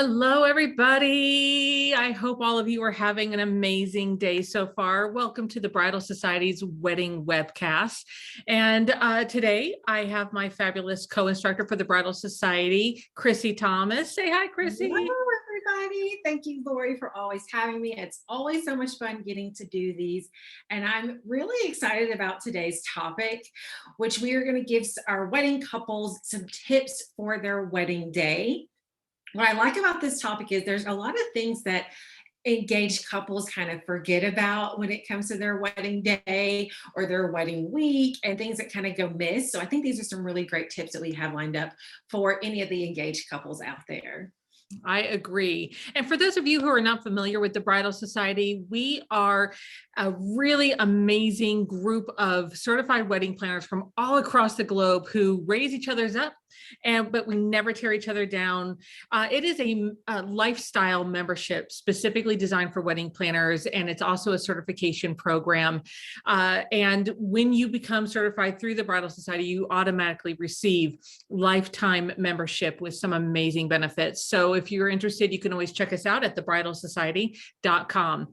Hello, everybody. I hope all of you are having an amazing day so far. Welcome to the Bridal Society's wedding webcast. And today I have my fabulous co-instructor for the Bridal Society, Chrissy Thomas. Say hi, Chrissy. Hello, everybody. Thank you, Lori, for always having me. It's always so much fun getting to do these. And I'm really excited about today's topic, which we are going to give our wedding couples some tips for their wedding day. What I like about this topic is there's a lot of things that engaged couples kind of forget about when it comes to their wedding day or their wedding week and things that kind of go miss. So I think these are some really great tips that we have lined up for any of the engaged couples out there. I agree. And for those of you who are not familiar with the Bridal Society, we are a really amazing group of certified wedding planners from all across the globe who raise each other's up, but we never tear each other down. It is a lifestyle membership specifically designed for wedding planners, and it's also a certification program. And when you become certified through the Bridal Society, you automatically receive lifetime membership with some amazing benefits. So if you're interested, you can always check us out at thebridalsociety.com.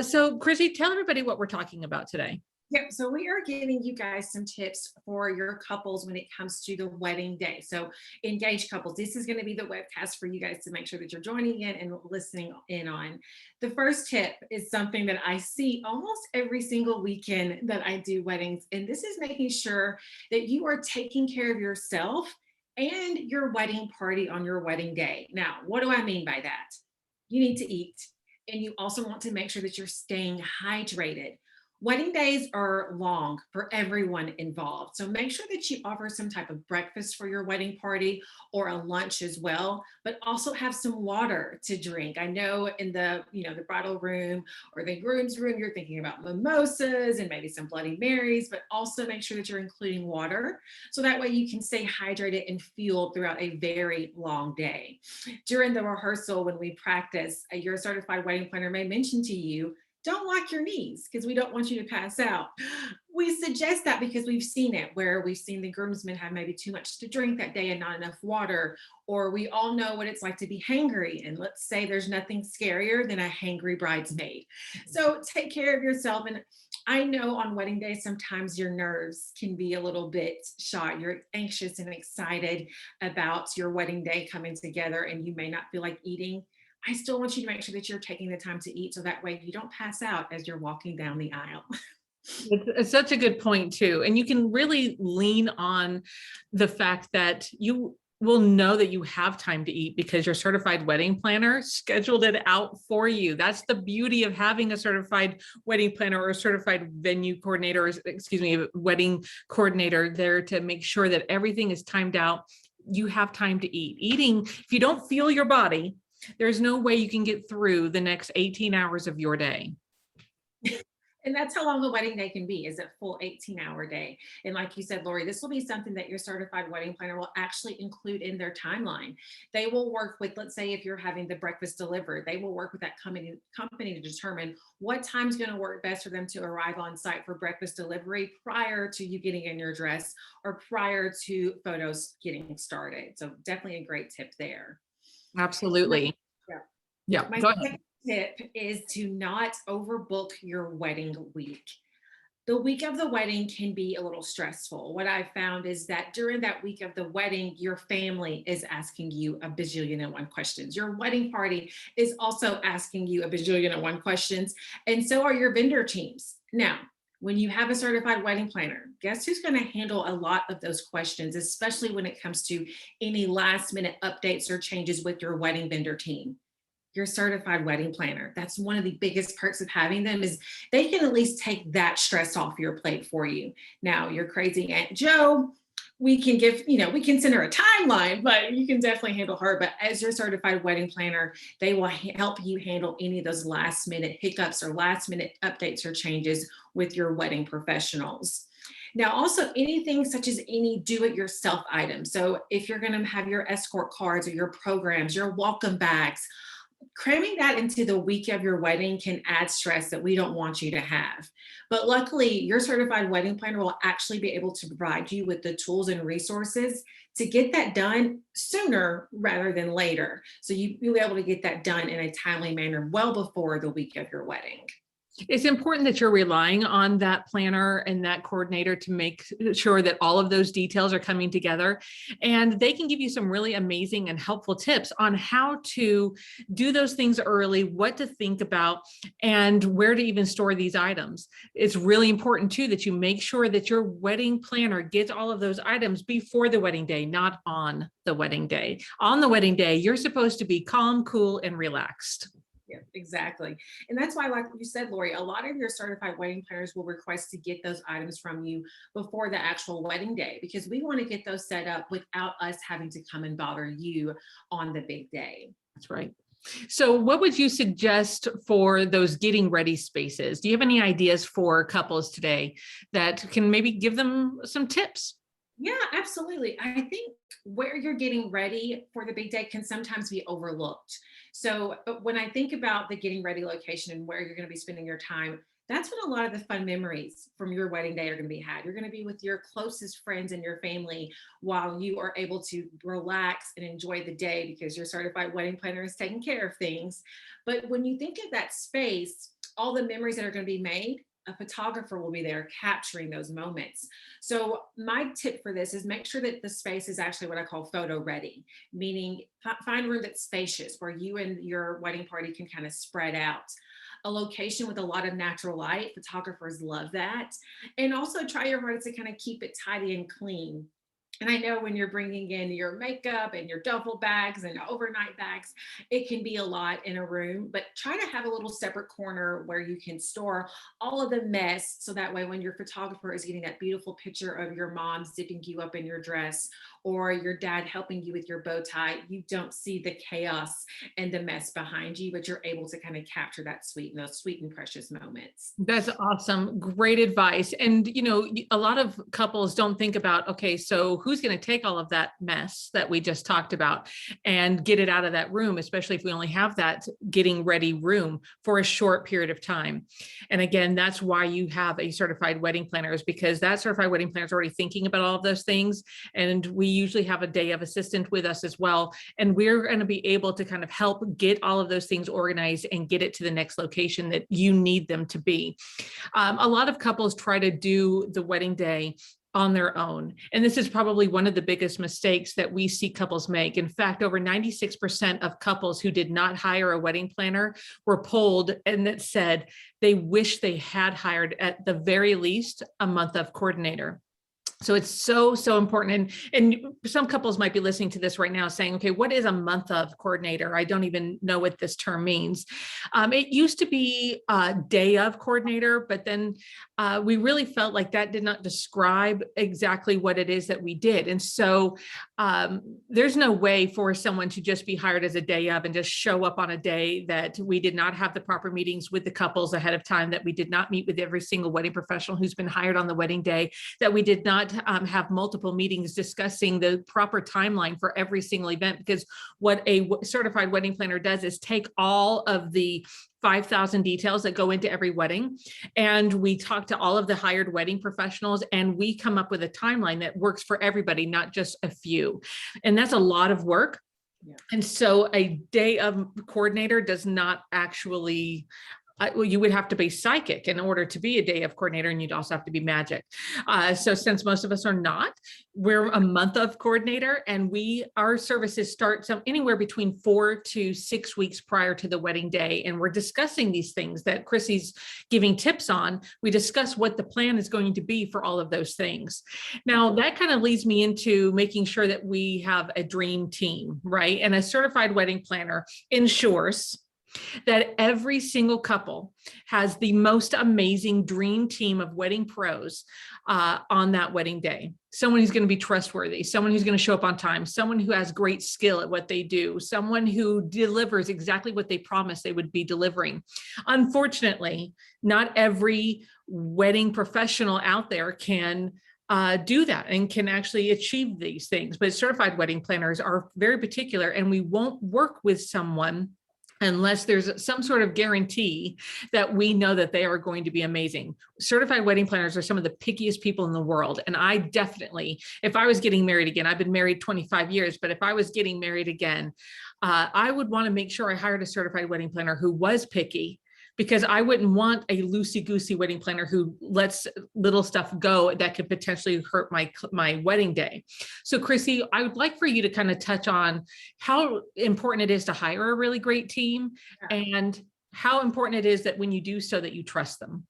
So Chrissy, tell everybody what we're talking about today. Yep. So we are giving you guys some tips for your couples when it comes to the wedding day. So engaged couples, this is going to be the webcast for you guys to make sure that you're joining in and listening in on. The first tip is something that I see almost every single weekend that I do weddings. And this is making sure that you are taking care of yourself and your wedding party on your wedding day. Now, what do I mean by that? You need to eat, and you also want to make sure that you're staying hydrated. Wedding days are long for everyone involved. So make sure that you offer some type of breakfast for your wedding party or a lunch as well, but also have some water to drink. I know in the bridal room or the groom's room, you're thinking about mimosas and maybe some Bloody Marys, but also make sure that you're including water. So that way you can stay hydrated and fueled throughout a very long day. During the rehearsal, when we practice, your certified wedding planner may mention to you, don't lock your knees because we don't want you to pass out. We suggest that because we've seen it where we've seen the groomsmen have maybe too much to drink that day and not enough water, or we all know what it's like to be hangry. And let's say there's nothing scarier than a hangry bridesmaid. So take care of yourself. And I know on wedding day, sometimes your nerves can be a little bit shot. You're anxious and excited about your wedding day coming together and you may not feel like eating. I still want you to make sure that you're taking the time to eat so that way you don't pass out as you're walking down the aisle. It's such a good point too. And you can really lean on the fact that you will know that you have time to eat because your certified wedding planner scheduled it out for you. That's the beauty of having a certified wedding planner or a certified venue coordinator, wedding coordinator there to make sure that everything is timed out. You have time to eat. Eating, if you don't feel your body, there's no way you can get through the next 18 hours of your day. And that's how long a wedding day can be, is a full 18-hour day. And like you said, Lori, this will be something that your certified wedding planner will actually include in their timeline. They will work with, let's say if you're having the breakfast delivered, they will work with that company to determine what time's going to work best for them to arrive on site for breakfast delivery prior to you getting in your dress or prior to photos getting started. So definitely a great tip there. Absolutely. Yeah. My second tip is to not overbook your wedding week. The week of the wedding can be a little stressful. What I found is that during that week of the wedding, your family is asking you a bajillion and one questions. Your wedding party is also asking you a bajillion and one questions, and so are your vendor teams. Now, when you have a certified wedding planner, guess who's going to handle a lot of those questions, especially when it comes to any last minute updates or changes with your wedding vendor team? Your certified wedding planner. That's one of the biggest perks of having them is they can at least take that stress off your plate for you. Now, your crazy Aunt Joe, we can send her a timeline, but you can definitely handle her. But as your certified wedding planner, they will help you handle any of those last minute hiccups or last minute updates or changes with your wedding professionals. Now, also anything such as any do-it-yourself items. So if you're going to have your escort cards or your programs, your welcome bags, cramming that into the week of your wedding can add stress that we don't want you to have. But luckily, your certified wedding planner will actually be able to provide you with the tools and resources to get that done sooner rather than later. So you'll be able to get that done in a timely manner well before the week of your wedding. It's important that you're relying on that planner and that coordinator to make sure that all of those details are coming together. And they can give you some really amazing and helpful tips on how to do those things early, what to think about, and where to even store these items. It's really important too that you make sure that your wedding planner gets all of those items before the wedding day, not on the wedding day. On the wedding day, you're supposed to be calm, cool, and relaxed. Yeah, exactly. And that's why, like you said, Lori, a lot of your certified wedding planners will request to get those items from you before the actual wedding day, because we want to get those set up without us having to come and bother you on the big day. That's right. So what would you suggest for those getting ready spaces? Do you have any ideas for couples today that can maybe give them some tips? Yeah, absolutely. I think where you're getting ready for the big day can sometimes be overlooked. So when I think about the getting ready location and where you're going to be spending your time, that's when a lot of the fun memories from your wedding day are going to be had. You're going to be with your closest friends and your family while you are able to relax and enjoy the day because your certified wedding planner is taking care of things. But when you think of that space, all the memories that are going to be made, a photographer will be there capturing those moments. So my tip for this is make sure that the space is actually what I call photo ready, meaning find a room that's spacious where you and your wedding party can kind of spread out. A location with a lot of natural light, photographers love that. And also try your hardest to kind of keep it tidy and clean. And I know when you're bringing in your makeup and your duffel bags and overnight bags, it can be a lot in a room, but try to have a little separate corner where you can store all of the mess. So that way, when your photographer is getting that beautiful picture of your mom zipping you up in your dress or your dad helping you with your bow tie, you don't see the chaos and the mess behind you, but you're able to kind of capture that those sweet and precious moments. That's awesome. Great advice. And, a lot of couples don't think about, okay, so who's going to take all of that mess that we just talked about and get it out of that room, especially if we only have that getting ready room for a short period of time. And again, that's why you have a certified wedding planner, is because that certified wedding planner is already thinking about all of those things. And we usually have a day of assistant with us as well. And we're going to be able to kind of help get all of those things organized and get it to the next location that you need them to be. A lot of couples try to do the wedding day on their own. And this is probably one of the biggest mistakes that we see couples make. In fact, over 96% of couples who did not hire a wedding planner were polled and that said they wish they had hired at the very least a month of coordinator. So it's so, so important. And some couples might be listening to this right now saying, okay, what is a month of coordinator? I don't even know what this term means. It used to be a day of coordinator, but then we really felt like that did not describe exactly what it is that we did. And so there's no way for someone to just be hired as a day of and just show up on a day that we did not have the proper meetings with the couples ahead of time, that we did not meet with every single wedding professional who's been hired on the wedding day, that we did not have multiple meetings discussing the proper timeline for every single event. Because what a certified wedding planner does is take all of the 5,000 details that go into every wedding. And we talk to all of the hired wedding professionals and we come up with a timeline that works for everybody, not just a few. And that's a lot of work. Yeah. And so a day of coordinator does not actually, well, you would have to be psychic in order to be a day of coordinator, and you'd also have to be magic. So since most of us are not, we're a month of coordinator, and our services start anywhere between 4 to 6 weeks prior to the wedding day. And we're discussing these things that Chrissy's giving tips on. We discuss what the plan is going to be for all of those things. Now, that kind of leads me into making sure that we have a dream team, right? And a certified wedding planner ensures that every single couple has the most amazing dream team of wedding pros on that wedding day. Someone who's going to be trustworthy, someone who's going to show up on time, someone who has great skill at what they do, someone who delivers exactly what they promised they would be delivering. Unfortunately, not every wedding professional out there can do that and can actually achieve these things. But certified wedding planners are very particular, and we won't work with someone unless there's some sort of guarantee that we know that they are going to be amazing. Certified wedding planners are some of the pickiest people in the world. And I definitely, if I was getting married again, I've been married 25 years, but if I was getting married again, I would want to make sure I hired a certified wedding planner who was picky, because I wouldn't want a loosey-goosey wedding planner who lets little stuff go that could potentially hurt my wedding day. So Chrissy, I would like for you to kind of touch on how important it is to hire a really great team, and how important it is that when you do so that you trust them.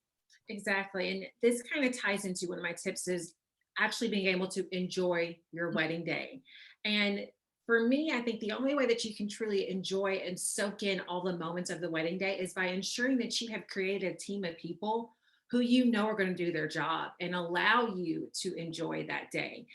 Exactly. And this kind of ties into one of my tips is actually being able to enjoy your wedding day. And for me, I think the only way that you can truly enjoy and soak in all the moments of the wedding day is by ensuring that you have created a team of people who you know are going to do their job and allow you to enjoy that day.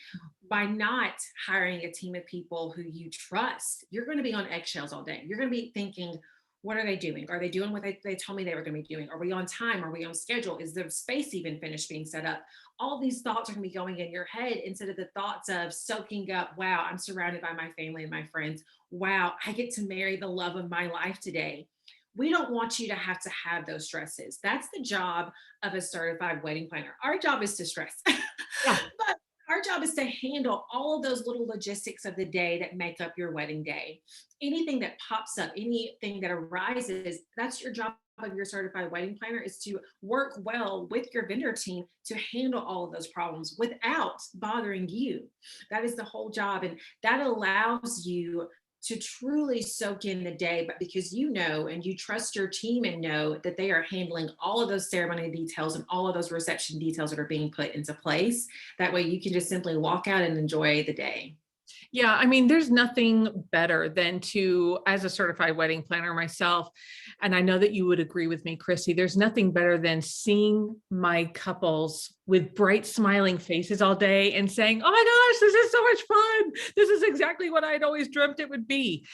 By not hiring a team of people who you trust, you're going to be on eggshells all day. You're going to be thinking, what are they doing? Are they doing what they told me they were going to be doing? Are we on time? Are we on schedule? Is the space even finished being set up? All these thoughts are going to be going in your head instead of the thoughts of soaking up, wow, I'm surrounded by my family and my friends. Wow, I get to marry the love of my life today. We don't want you to have those stresses. That's the job of a certified wedding planner. Our job is to stress. Yeah. But our job is to handle all of those little logistics of the day that make up your wedding day. Anything that pops up, anything that arises, that's your job of your certified wedding planner, is to work well with your vendor team to handle all of those problems without bothering you. That is the whole job. And that allows you to truly soak in the day, but because you know and you trust your team and know that they are handling all of those ceremony details and all of those reception details that are being put into place, that way you can just simply walk out and enjoy the day. Yeah, I mean, there's nothing better than to, as a certified wedding planner myself, and I know that you would agree with me, Chrissy, there's nothing better than seeing my couples with bright smiling faces all day and saying, oh my gosh, this is so much fun. This is exactly what I'd always dreamt it would be.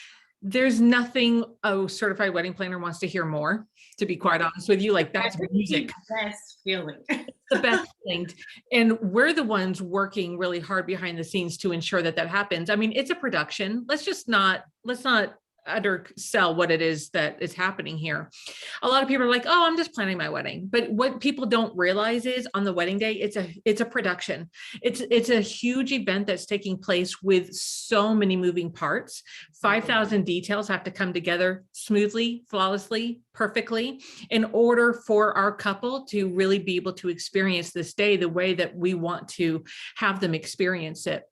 There's nothing a certified wedding planner wants to hear more, to be quite honest with you. Like, that's music. Best feeling. The best thing. And we're the ones working really hard behind the scenes to ensure that that happens. I mean, it's a production. Let's not undersell what it is that is happening here. A lot of people are like, oh, I'm just planning my wedding. But what people don't realize is on the wedding day, it's a production. It's a huge event that's taking place with so many moving parts. 5,000 details have to come together smoothly, flawlessly, perfectly in order for our couple to really be able to experience this day the way that we want to have them experience it.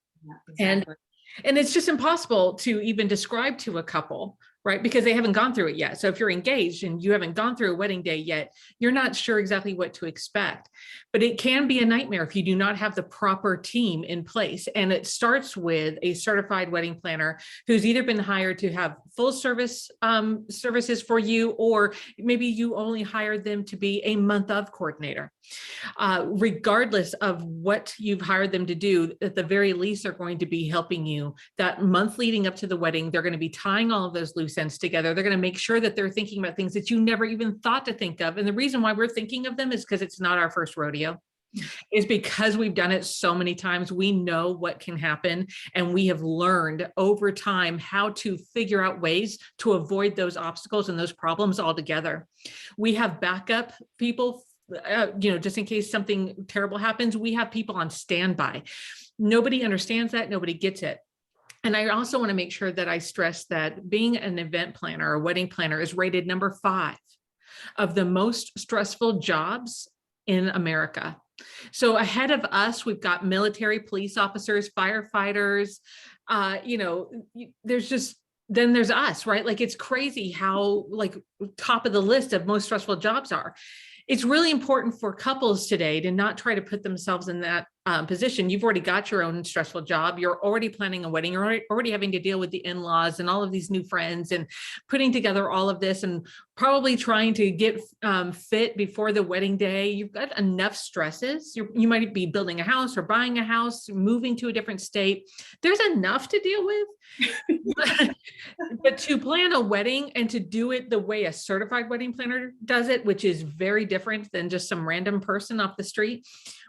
Yeah, exactly. And it's just impossible to even describe to a couple, right? Because they haven't gone through it yet. So if you're engaged and you haven't gone through a wedding day yet, you're not sure exactly what to expect. But it can be a nightmare if you do not have the proper team in place. And it starts with a certified wedding planner who's either been hired to have full service services for you, or maybe you only hired them to be a month of coordinator. Regardless of what you've hired them to do, at the very least, they're going to be helping you that month leading up to the wedding. They're going to be tying all of those loose ends together. They're going to make sure that they're thinking about things that you never even thought to think of. And the reason why we're thinking of them is because it's not our first rodeo. Is because we've done it so many times. We know what can happen, and we have learned over time how to figure out ways to avoid those obstacles and those problems altogether. We have backup people, just in case something terrible happens. We have people on standby. Nobody understands that. Nobody gets it. And I also want to make sure that I stress that being an event planner or wedding planner is rated number 5 of the most stressful jobs in America. So ahead of us, we've got military, police officers, firefighters, then there's us, right? Like, it's crazy how top of the list of most stressful jobs are. It's really important for couples today to not try to put themselves in that position. You've already got your own stressful job. You're already planning a wedding. You're already having to deal with the in-laws and all of these new friends and putting together all of this and probably trying to get fit before the wedding day. You've got enough stresses. You might be building a house or buying a house, moving to a different state. There's enough to deal with. But to plan a wedding and to do it the way a certified wedding planner does it, which is very different than just some random person off the street.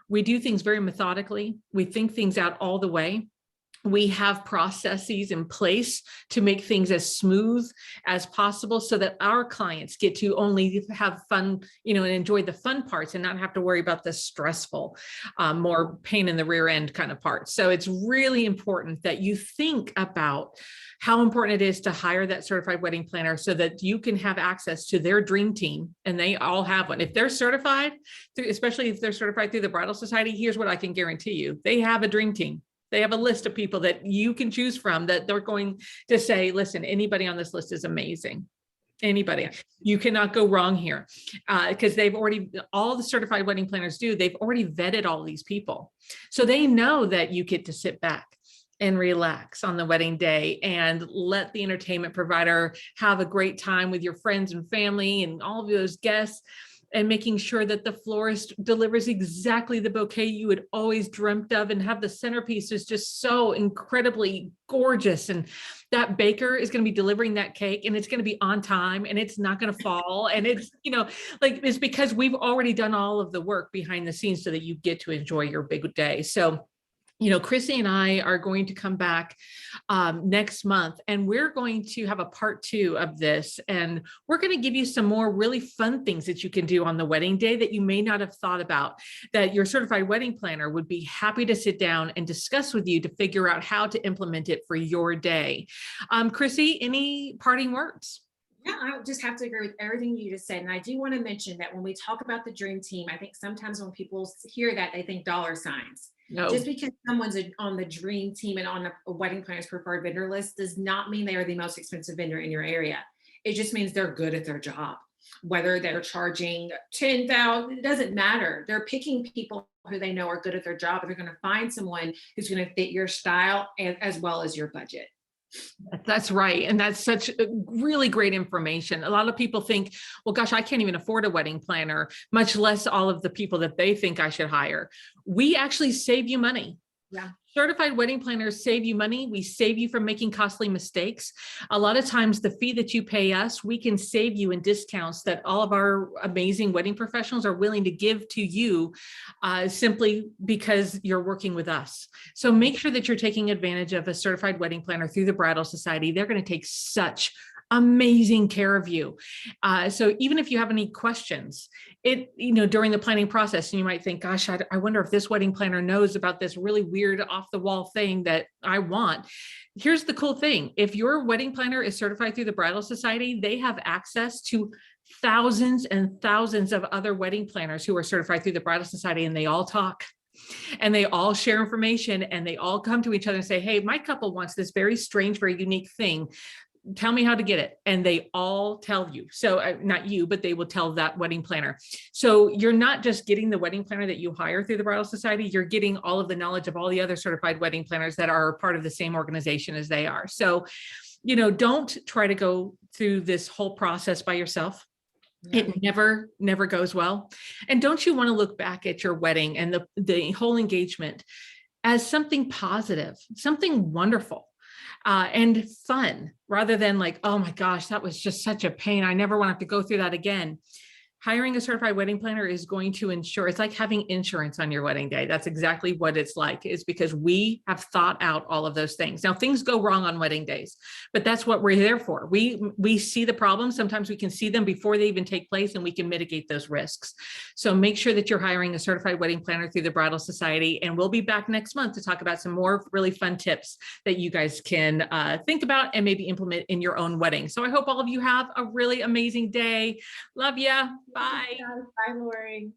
We do things very methodically. We think things out all the way. We have processes in place to make things as smooth as possible so that our clients get to only have fun, and enjoy the fun parts and not have to worry about the stressful, more pain in the rear end kind of parts. So it's really important that you think about how important it is to hire that certified wedding planner so that you can have access to their dream team, and they all have one. If they're certified, especially if they're certified through the Bridal Society, here's what I can guarantee you. They have a dream team. They have a list of people that you can choose from that they're going to say, listen, anybody on this list is amazing. Anybody. You cannot go wrong here, because all the certified wedding planners they've already vetted all these people. So they know that you get to sit back and relax on the wedding day and let the entertainment provider have a great time with your friends and family and all of those guests, and making sure that the florist delivers exactly the bouquet you had always dreamt of, and have the centerpiece is just so incredibly gorgeous. And that baker is going to be delivering that cake, and it's going to be on time, and it's not going to fall. And it's, it's because we've already done all of the work behind the scenes so that you get to enjoy your big day. So Chrissy and I are going to come back next month, and we're going to have a part 2 of this. And we're going to give you some more really fun things that you can do on the wedding day that you may not have thought about, that your certified wedding planner would be happy to sit down and discuss with you to figure out how to implement it for your day. Chrissy, any parting words? Yeah, I just have to agree with everything you just said. And I do want to mention that when we talk about the dream team, I think sometimes when people hear that, they think dollar signs. No. Just because someone's on the dream team and on a wedding planner's preferred vendor list does not mean they are the most expensive vendor in your area. It just means they're good at their job. Whether they're charging $10,000, it doesn't matter. They're picking people who they know are good at their job, and they're going to find someone who's going to fit your style as well as your budget. That's right. And that's such really great information. A lot of people think, well, gosh, I can't even afford a wedding planner, much less all of the people that they think I should hire. We actually save you money. Yeah. Certified wedding planners save you money. We save you from making costly mistakes. A lot of times the fee that you pay us, we can save you in discounts that all of our amazing wedding professionals are willing to give to you, simply because you're working with us. So make sure that you're taking advantage of a certified wedding planner through the Bridal Society. They're going to take such amazing care of you. So even if you have any questions, during the planning process, and you might think, gosh, I wonder if this wedding planner knows about this really weird off the wall thing that I want. Here's the cool thing. If your wedding planner is certified through the Bridal Society, they have access to thousands and thousands of other wedding planners who are certified through the Bridal Society, and they all talk. And they all share information, and they all come to each other and say, hey, my couple wants this very strange, very unique thing. Tell me how to get it. And they all tell you. So not you, but they will tell that wedding planner. So you're not just getting the wedding planner that you hire through the Bridal Society, you're getting all of the knowledge of all the other certified wedding planners that are part of the same organization as they are. So, don't try to go through this whole process by yourself. Yeah. It never goes well. And don't you want to look back at your wedding and the whole engagement as something positive, something wonderful? And fun, rather than like, oh my gosh, that was just such a pain. I never want to have to go through that again. Hiring a certified wedding planner is going to ensure, it's like having insurance on your wedding day. That's exactly what it's like. It's because we have thought out all of those things. Now, things go wrong on wedding days, but that's what we're there for. We see the problems. Sometimes we can see them before they even take place, and we can mitigate those risks. So make sure that you're hiring a certified wedding planner through the Bridal Society. And we'll be back next month to talk about some more really fun tips that you guys can think about and maybe implement in your own wedding. So I hope all of you have a really amazing day. Love ya. Bye. Bye, Lori.